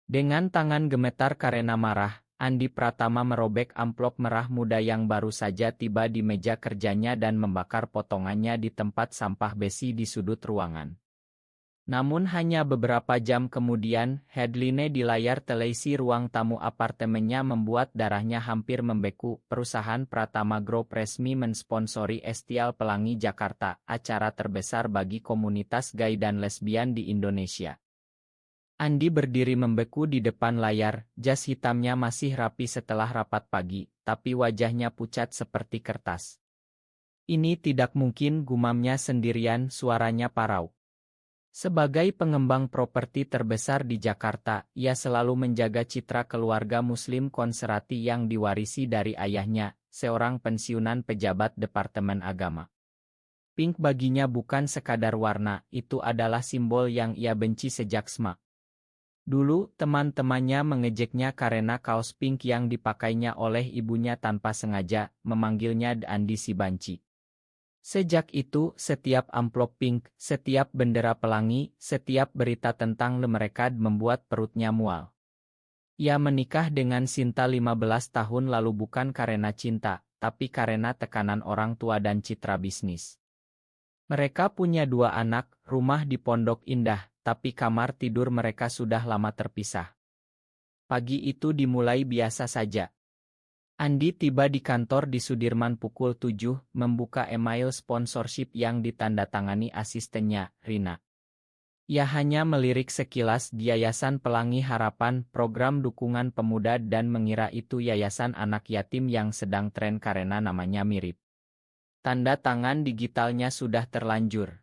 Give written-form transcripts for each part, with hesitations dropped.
Dengan tangan gemetar karena marah, Andi Pratama merobek amplop merah muda yang baru saja tiba di meja kerjanya dan membakar potongannya di tempat sampah besi di sudut ruangan. Namun hanya beberapa jam kemudian, headline di layar televisi ruang tamu apartemennya membuat darahnya hampir membeku. Perusahaan Pratama Group resmi mensponsori Estial Pelangi Jakarta, acara terbesar bagi komunitas gay dan lesbian di Indonesia. Andi berdiri membeku di depan layar, jas hitamnya masih rapi setelah rapat pagi, tapi wajahnya pucat seperti kertas. Ini tidak mungkin, gumamnya sendirian, suaranya parau. Sebagai pengembang properti terbesar di Jakarta, ia selalu menjaga citra keluarga Muslim konservatif yang diwarisi dari ayahnya, seorang pensiunan pejabat Departemen Agama. Pink baginya bukan sekadar warna, itu adalah simbol yang ia benci sejak SMA. Dulu, teman-temannya mengejeknya karena kaos pink yang dipakainya oleh ibunya tanpa sengaja, memanggilnya Andi si banci. Sejak itu, setiap amplop pink, setiap bendera pelangi, setiap berita tentang mereka membuat perutnya mual. Ia menikah dengan Sinta 15 tahun lalu bukan karena cinta, tapi karena tekanan orang tua dan citra bisnis. Mereka punya 2 anak, rumah di Pondok Indah, tapi kamar tidur mereka sudah lama terpisah. Pagi itu dimulai biasa saja. Andi tiba di kantor di Sudirman pukul 7, membuka email sponsorship yang ditandatangani asistennya, Rina. Ia hanya melirik sekilas di Yayasan Pelangi Harapan, program dukungan pemuda, dan mengira itu yayasan anak yatim yang sedang tren karena namanya mirip. Tanda tangan digitalnya sudah terlanjur.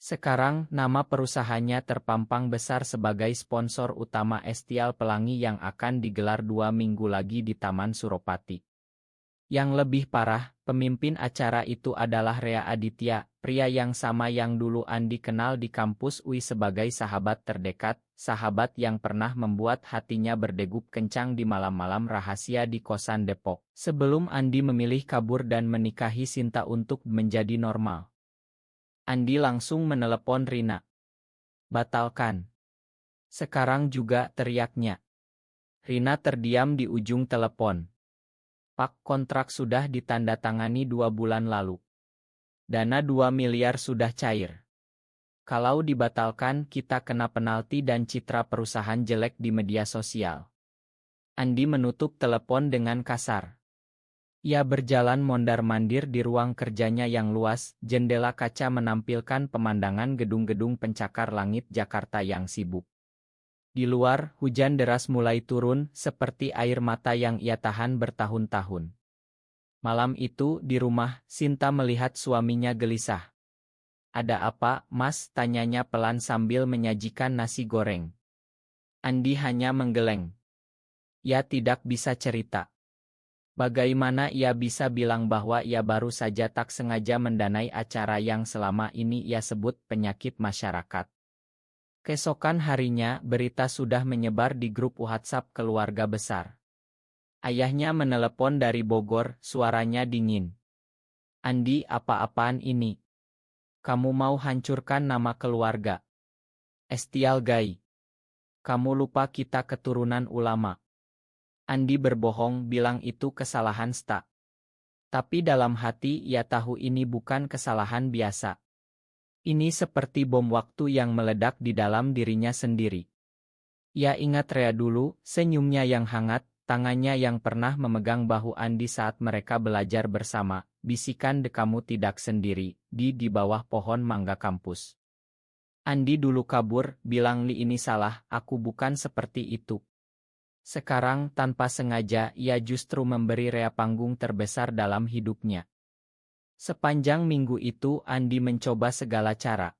Sekarang, nama perusahaannya terpampang besar sebagai sponsor utama Estial Pelangi yang akan digelar 2 minggu lagi di Taman Suropati. Yang lebih parah, pemimpin acara itu adalah Rea Aditya, pria yang sama yang dulu Andi kenal di kampus UI sebagai sahabat terdekat, sahabat yang pernah membuat hatinya berdegup kencang di malam-malam rahasia di kosan Depok, sebelum Andi memilih kabur dan menikahi Sinta untuk menjadi normal. Andi langsung menelepon Rina. "Batalkan." "Sekarang juga," teriaknya. Rina terdiam di ujung telepon. "Pak, kontrak sudah ditandatangani 2 bulan lalu. Dana 2 miliar sudah cair. Kalau dibatalkan kita kena penalti dan citra perusahaan jelek di media sosial." Andi menutup telepon dengan kasar. Ia berjalan mondar-mandir di ruang kerjanya yang luas, jendela kaca menampilkan pemandangan gedung-gedung pencakar langit Jakarta yang sibuk. Di luar, hujan deras mulai turun, seperti air mata yang ia tahan bertahun-tahun. Malam itu, di rumah, Sinta melihat suaminya gelisah. "Ada apa, Mas?" tanyanya pelan sambil menyajikan nasi goreng. Andi hanya menggeleng. Ia tidak bisa cerita. Bagaimana ia bisa bilang bahwa ia baru saja tak sengaja mendanai acara yang selama ini ia sebut penyakit masyarakat. Keesokan harinya, berita sudah menyebar di grup WhatsApp keluarga besar. Ayahnya menelepon dari Bogor, suaranya dingin. "Andi, apa-apaan ini? Kamu mau hancurkan nama keluarga Estial Gai. Kamu lupa kita keturunan ulama." Andi berbohong bilang itu kesalahan Sta. Tapi dalam hati ia tahu ini bukan kesalahan biasa. Ini seperti bom waktu yang meledak di dalam dirinya sendiri. Ia ingat Rea dulu, senyumnya yang hangat, tangannya yang pernah memegang bahu Andi saat mereka belajar bersama, bisikan "Kamu tidak sendiri," di bawah pohon mangga kampus. Andi dulu kabur, bilang Li ini salah, aku bukan seperti itu. Sekarang, tanpa sengaja, ia justru memberi Rea panggung terbesar dalam hidupnya. Sepanjang minggu itu, Andi mencoba segala cara.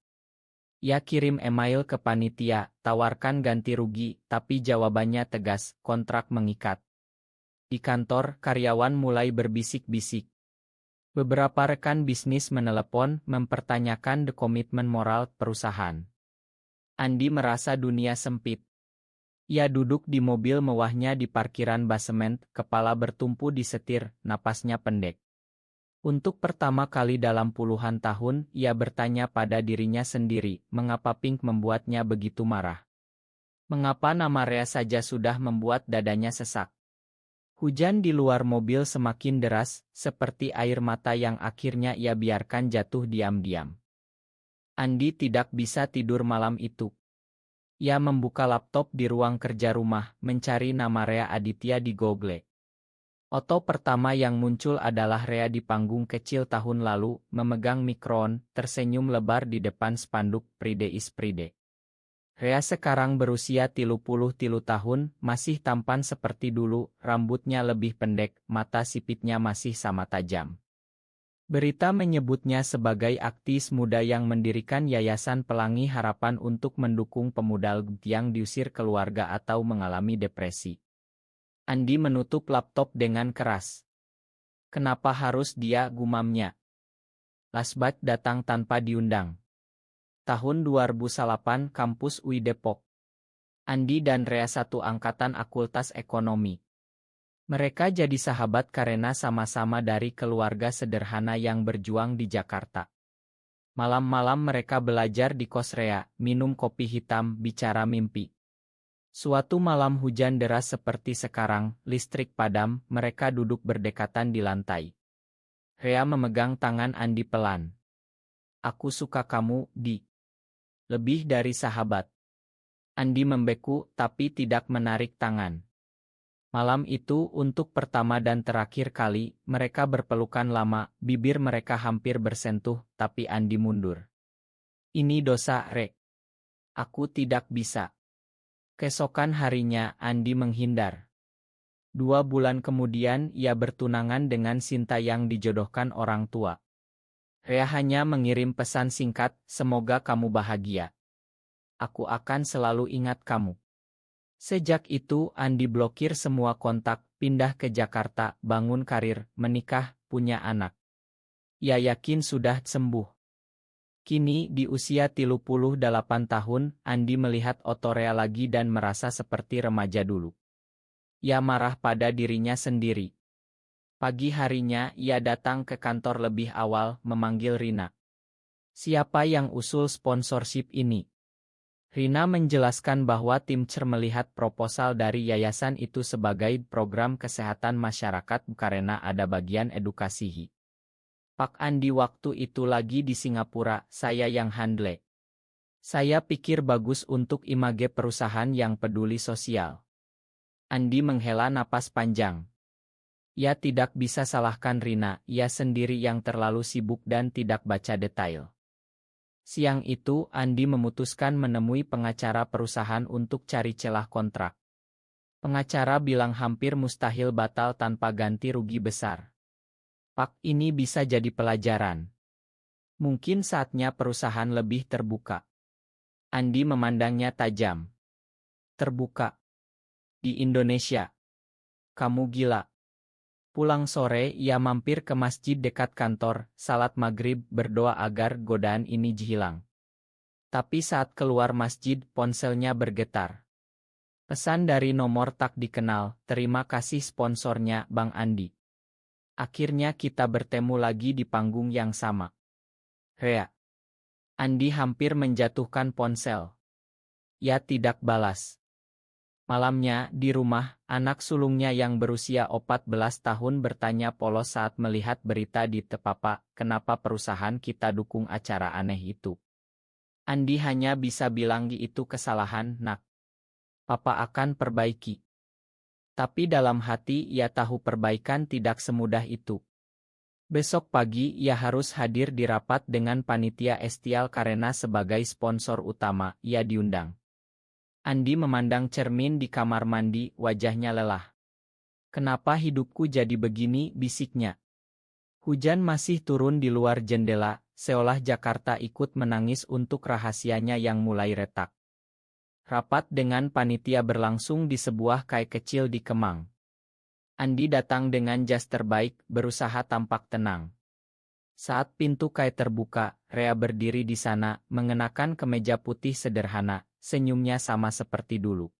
Ia kirim email ke panitia, tawarkan ganti rugi, tapi jawabannya tegas, kontrak mengikat. Di kantor, karyawan mulai berbisik-bisik. Beberapa rekan bisnis menelepon, mempertanyakan komitmen moral perusahaan. Andi merasa dunia sempit. Ia duduk di mobil mewahnya di parkiran basemen, kepala bertumpu di setir, napasnya pendek. Untuk pertama kali dalam puluhan tahun, ia bertanya pada dirinya sendiri, mengapa Pink membuatnya begitu marah. Mengapa nama Rea saja sudah membuat dadanya sesak? Hujan di luar mobil semakin deras, seperti air mata yang akhirnya ia biarkan jatuh diam-diam. Andi tidak bisa tidur malam itu. Ia membuka laptop di ruang kerja rumah, mencari nama Rea Aditya di Google. Foto pertama yang muncul adalah Rea di panggung kecil tahun lalu, memegang mikron, tersenyum lebar di depan spanduk Pride is Pride. Rea sekarang berusia 33 tahun, masih tampan seperti dulu, rambutnya lebih pendek, mata sipitnya masih sama tajam. Berita menyebutnya sebagai aktivis muda yang mendirikan Yayasan Pelangi Harapan untuk mendukung pemuda yang diusir keluarga atau mengalami depresi. Andi menutup laptop dengan keras. Kenapa harus dia, gumamnya? Lasbat datang tanpa diundang. Tahun 2008 Kampus UI Depok. Andi dan Rea satu angkatan Akultas Ekonomi. Mereka jadi sahabat karena sama-sama dari keluarga sederhana yang berjuang di Jakarta. Malam-malam mereka belajar di kos Rea, minum kopi hitam, bicara mimpi. Suatu malam hujan deras seperti sekarang, listrik padam, mereka duduk berdekatan di lantai. Rea memegang tangan Andi pelan. Aku suka kamu, Di. Lebih dari sahabat. Andi membeku, tapi tidak menarik tangan. Malam itu, untuk pertama dan terakhir kali, mereka berpelukan lama, bibir mereka hampir bersentuh, tapi Andi mundur. Ini dosa, Re. Aku tidak bisa. Keesokan harinya, Andi menghindar. 2 bulan kemudian, ia bertunangan dengan Sinta yang dijodohkan orang tua. Rea hanya mengirim pesan singkat, semoga kamu bahagia. Aku akan selalu ingat kamu. Sejak itu, Andi blokir semua kontak, pindah ke Jakarta, bangun karir, menikah, punya anak. Ia yakin sudah sembuh. Kini, di usia 38 tahun, Andi melihat Rea lagi dan merasa seperti remaja dulu. Ia marah pada dirinya sendiri. Pagi harinya, ia datang ke kantor lebih awal, memanggil Rina. Siapa yang usul sponsorship ini? Rina menjelaskan bahwa tim CER melihat proposal dari yayasan itu sebagai program kesehatan masyarakat karena ada bagian edukasi. Pak Andi waktu itu lagi di Singapura, saya yang handle. Saya pikir bagus untuk image perusahaan yang peduli sosial. Andi menghela napas panjang. Ia tidak bisa salahkan Rina, ia sendiri yang terlalu sibuk dan tidak baca detail. Siang itu, Andi memutuskan menemui pengacara perusahaan untuk cari celah kontrak. Pengacara bilang hampir mustahil batal tanpa ganti rugi besar. Pak, ini bisa jadi pelajaran. Mungkin saatnya perusahaan lebih terbuka. Andi memandangnya tajam. Terbuka. Di Indonesia. Kamu gila. Pulang sore, ia mampir ke masjid dekat kantor, salat maghrib, berdoa agar godaan ini hilang. Tapi saat keluar masjid, ponselnya bergetar. Pesan dari nomor tak dikenal, terima kasih sponsornya, Bang Andi. Akhirnya kita bertemu lagi di panggung yang sama. Rea. Andi hampir menjatuhkan ponsel. Ia tidak balas. Malamnya, di rumah, anak sulungnya yang berusia 14 tahun bertanya polos saat melihat berita di Papa, kenapa perusahaan kita dukung acara aneh itu. Andi hanya bisa bilang itu kesalahan, nak. Papa akan perbaiki. Tapi dalam hati ia tahu perbaikan tidak semudah itu. Besok pagi ia harus hadir di rapat dengan panitia Estial karena sebagai sponsor utama, ia diundang. Andi memandang cermin di kamar mandi, wajahnya lelah. Kenapa hidupku jadi begini, bisiknya. Hujan masih turun di luar jendela, seolah Jakarta ikut menangis untuk rahasianya yang mulai retak. Rapat dengan panitia berlangsung di sebuah kai kecil di Kemang. Andi datang dengan jas terbaik, berusaha tampak tenang. Saat pintu kai terbuka, Rea berdiri di sana, mengenakan kemeja putih sederhana, senyumnya sama seperti dulu.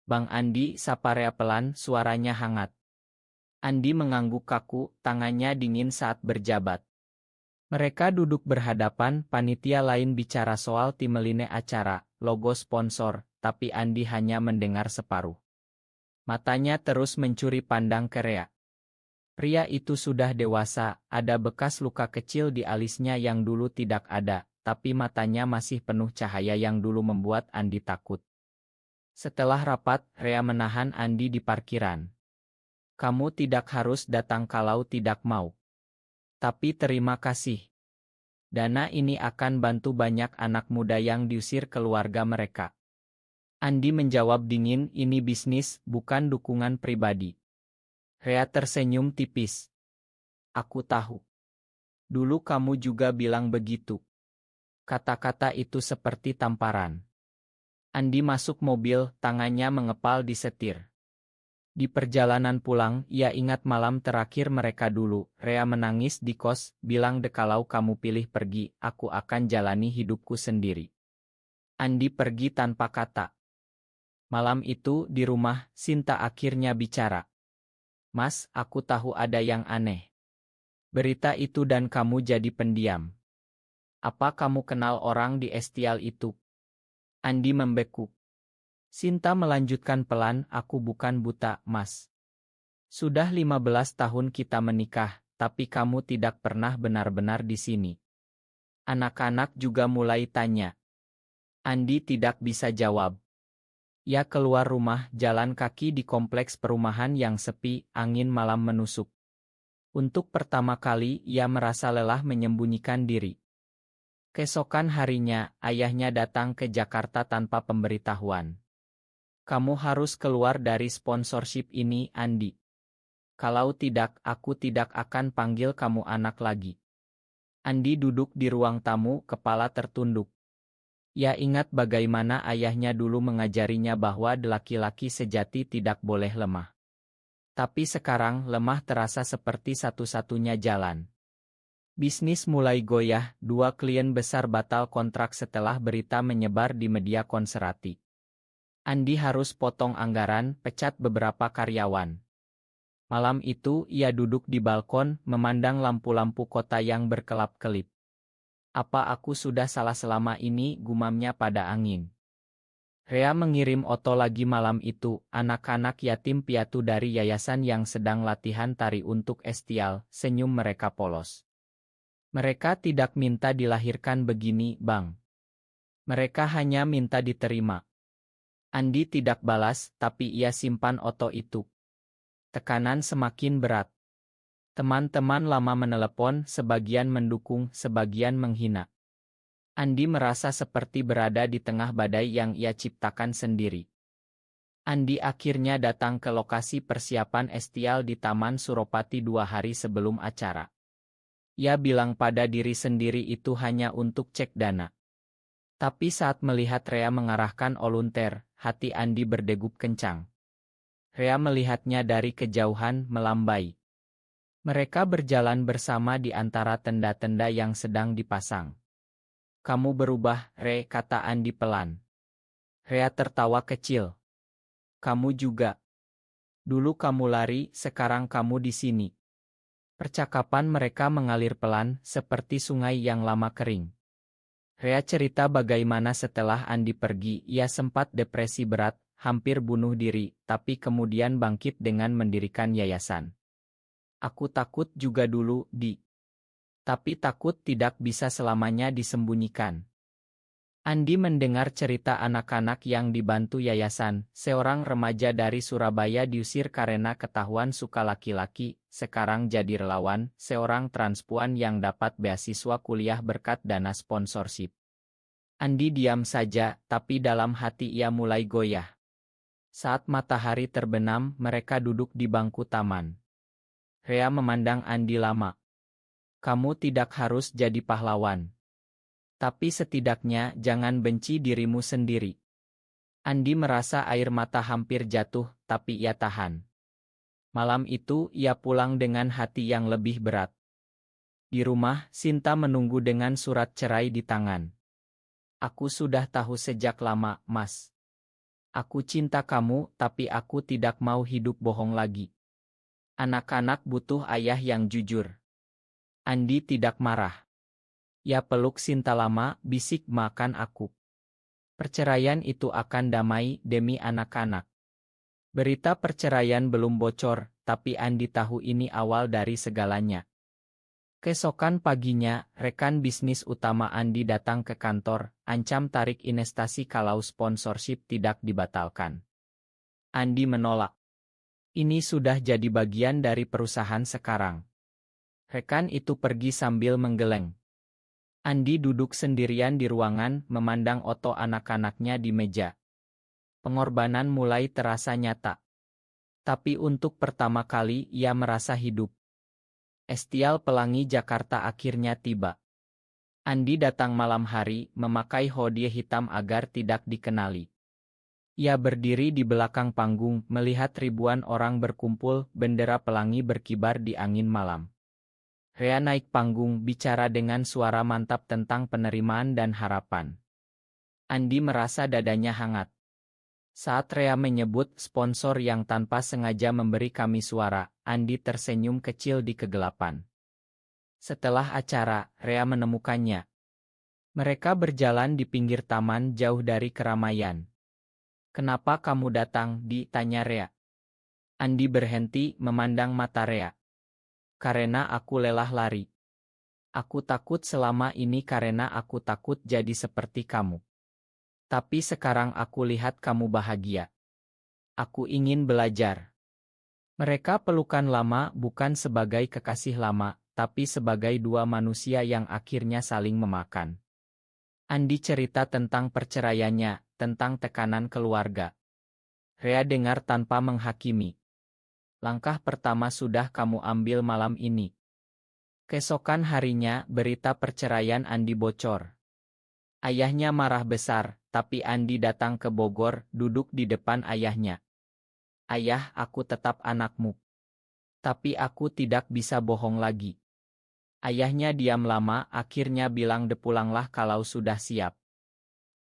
Bang Andi, sapa Rea pelan, suaranya hangat. Andi mengangguk kaku, tangannya dingin saat berjabat. Mereka duduk berhadapan, panitia lain bicara soal timeline acara, logo sponsor, tapi Andi hanya mendengar separuh. Matanya terus mencuri pandang ke Rea. Pria itu sudah dewasa, ada bekas luka kecil di alisnya yang dulu tidak ada, tapi matanya masih penuh cahaya yang dulu membuat Andi takut. Setelah rapat, Rea menahan Andi di parkiran. Kamu tidak harus datang kalau tidak mau. Tapi terima kasih. Dana ini akan bantu banyak anak muda yang diusir keluarga mereka. Andi menjawab dingin, ini bisnis, bukan dukungan pribadi. Rea tersenyum tipis. Aku tahu. Dulu kamu juga bilang begitu. Kata-kata itu seperti tamparan. Andi masuk mobil, tangannya mengepal di setir. Di perjalanan pulang, ia ingat malam terakhir mereka dulu. Rea menangis di kos, bilang kalau kamu pilih pergi, aku akan jalani hidupku sendiri. Andi pergi tanpa kata. Malam itu, di rumah, Sinta akhirnya bicara. Mas, aku tahu ada yang aneh. Berita itu dan kamu jadi pendiam. Apa kamu kenal orang di Estial itu? Andi membeku. Sinta melanjutkan pelan, aku bukan buta, Mas. Sudah 15 tahun kita menikah, tapi kamu tidak pernah benar-benar di sini. Anak-anak juga mulai tanya. Andi tidak bisa jawab. Ia keluar rumah, jalan kaki di kompleks perumahan yang sepi, angin malam menusuk. Untuk pertama kali, ia merasa lelah menyembunyikan diri. Keesokan harinya, ayahnya datang ke Jakarta tanpa pemberitahuan. Kamu harus keluar dari sponsorship ini, Andi. Kalau tidak, aku tidak akan panggil kamu anak lagi. Andi duduk di ruang tamu, kepala tertunduk. Ia ingat bagaimana ayahnya dulu mengajarinya bahwa laki-laki sejati tidak boleh lemah. Tapi sekarang lemah terasa seperti satu-satunya jalan. Bisnis mulai goyah, 2 klien besar batal kontrak setelah berita menyebar di media konservatif. Andi harus potong anggaran, pecat beberapa karyawan. Malam itu, ia duduk di balkon, memandang lampu-lampu kota yang berkelap-kelip. Apa aku sudah salah selama ini, gumamnya pada angin. Rea mengirim Otto lagi malam itu, anak-anak yatim piatu dari yayasan yang sedang latihan tari untuk Estial, senyum mereka polos. Mereka tidak minta dilahirkan begini, Bang. Mereka hanya minta diterima. Andi tidak balas, tapi ia simpan Otto itu. Tekanan semakin berat. Teman-teman lama menelepon, sebagian mendukung, sebagian menghina. Andi merasa seperti berada di tengah badai yang ia ciptakan sendiri. Andi akhirnya datang ke lokasi persiapan Estial di Taman Suropati 2 hari sebelum acara. Ia bilang pada diri sendiri itu hanya untuk cek dana. Tapi saat melihat Rea mengarahkan olunter, hati Andi berdegup kencang. Rea melihatnya dari kejauhan, melambai. Mereka berjalan bersama di antara tenda-tenda yang sedang dipasang. Kamu berubah, Re, kata Andi pelan. Rea tertawa kecil. Kamu juga. Dulu kamu lari, sekarang kamu di sini. Percakapan mereka mengalir pelan, seperti sungai yang lama kering. Rea cerita bagaimana setelah Andi pergi, ia sempat depresi berat, hampir bunuh diri, tapi kemudian bangkit dengan mendirikan yayasan. Aku takut juga dulu, Di. Tapi takut tidak bisa selamanya disembunyikan. Andi mendengar cerita anak-anak yang dibantu yayasan, seorang remaja dari Surabaya diusir karena ketahuan suka laki-laki, sekarang jadi relawan, seorang transpuan yang dapat beasiswa kuliah berkat dana sponsorship. Andi diam saja, tapi dalam hati ia mulai goyah. Saat matahari terbenam, mereka duduk di bangku taman. Rea memandang Andi lama. Kamu tidak harus jadi pahlawan. Tapi setidaknya jangan benci dirimu sendiri. Andi merasa air mata hampir jatuh, tapi ia tahan. Malam itu ia pulang dengan hati yang lebih berat. Di rumah, Sinta menunggu dengan surat cerai di tangan. Aku sudah tahu sejak lama, Mas. Aku cinta kamu, tapi aku tidak mau hidup bohong lagi. Anak-anak butuh ayah yang jujur. Andi tidak marah. Ia peluk Sinta lama, bisik makan aku. Perceraian itu akan damai demi anak-anak. Berita perceraian belum bocor, tapi Andi tahu ini awal dari segalanya. Keesokan paginya, rekan bisnis utama Andi datang ke kantor, ancam tarik investasi kalau sponsorship tidak dibatalkan. Andi menolak. Ini sudah jadi bagian dari perusahaan sekarang. Rekan itu pergi sambil menggeleng. Andi duduk sendirian di ruangan, memandang foto anak-anaknya di meja. Pengorbanan mulai terasa nyata. Tapi untuk pertama kali ia merasa hidup. Estial Pelangi Jakarta akhirnya tiba. Andi datang malam hari, memakai hoodie hitam agar tidak dikenali. Ia berdiri di belakang panggung, melihat ribuan orang berkumpul, bendera pelangi berkibar di angin malam. Rea naik panggung, bicara dengan suara mantap tentang penerimaan dan harapan. Andi merasa dadanya hangat. Saat Rea menyebut sponsor yang tanpa sengaja memberi kami suara, Andi tersenyum kecil di kegelapan. Setelah acara, Rea menemukannya. Mereka berjalan di pinggir taman jauh dari keramaian. "Kenapa kamu datang?" ditanya Rea. Andi berhenti memandang mata Rea. "Karena aku lelah lari. Aku takut selama ini karena aku takut jadi seperti kamu. Tapi sekarang aku lihat kamu bahagia. Aku ingin belajar." Mereka pelukan lama bukan sebagai kekasih lama, tapi sebagai dua manusia yang akhirnya saling memakan. Andi cerita tentang perceraiannya, tentang tekanan keluarga. Rea dengar tanpa menghakimi. "Langkah pertama sudah kamu ambil malam ini." Keesokan harinya, berita perceraian Andi bocor. Ayahnya marah besar, tapi Andi datang ke Bogor, duduk di depan ayahnya. "Ayah, aku tetap anakmu. Tapi aku tidak bisa bohong lagi." Ayahnya diam lama, akhirnya bilang pulanglah kalau sudah siap.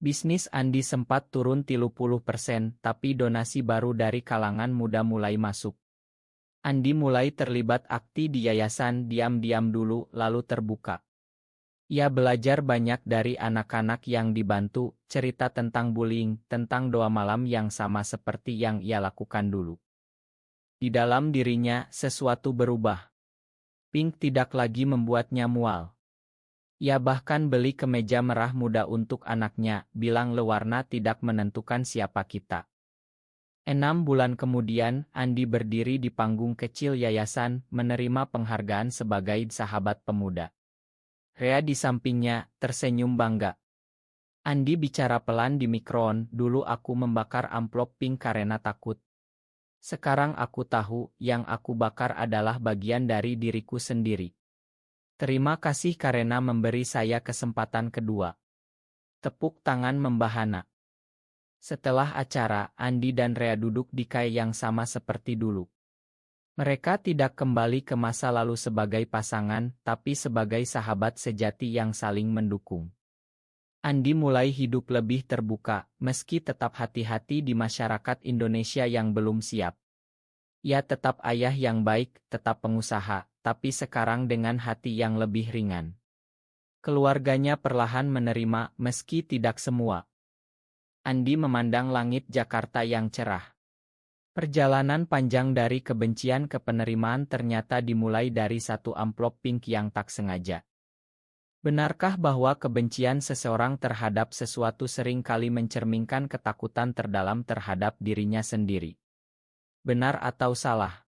Bisnis Andi sempat turun 30%, tapi donasi baru dari kalangan muda mulai masuk. Andi mulai terlibat aktif di yayasan, diam-diam dulu, lalu terbuka. Ia belajar banyak dari anak-anak yang dibantu, cerita tentang bullying, tentang doa malam yang sama seperti yang ia lakukan dulu. Di dalam dirinya, sesuatu berubah. Pink tidak lagi membuatnya mual. Ia bahkan beli kemeja merah muda untuk anaknya, bilang warna tidak menentukan siapa kita. 6 bulan kemudian, Andi berdiri di panggung kecil yayasan, menerima penghargaan sebagai sahabat pemuda. Rea di sampingnya, tersenyum bangga. Andi bicara pelan di mikron, "Dulu aku membakar amplop pink karena takut. Sekarang aku tahu, yang aku bakar adalah bagian dari diriku sendiri. Terima kasih karena memberi saya kesempatan kedua." Tepuk tangan membahana. Setelah acara, Andi dan Rea duduk di kai yang sama seperti dulu. Mereka tidak kembali ke masa lalu sebagai pasangan, tapi sebagai sahabat sejati yang saling mendukung. Andi mulai hidup lebih terbuka, meski tetap hati-hati di masyarakat Indonesia yang belum siap. Ia tetap ayah yang baik, tetap pengusaha, tapi sekarang dengan hati yang lebih ringan. Keluarganya perlahan menerima, meski tidak semua. Andi memandang langit Jakarta yang cerah. Perjalanan panjang dari kebencian ke penerimaan ternyata dimulai dari satu amplop pink yang tak sengaja. Benarkah bahwa kebencian seseorang terhadap sesuatu sering kali mencerminkan ketakutan terdalam terhadap dirinya sendiri? Benar atau salah?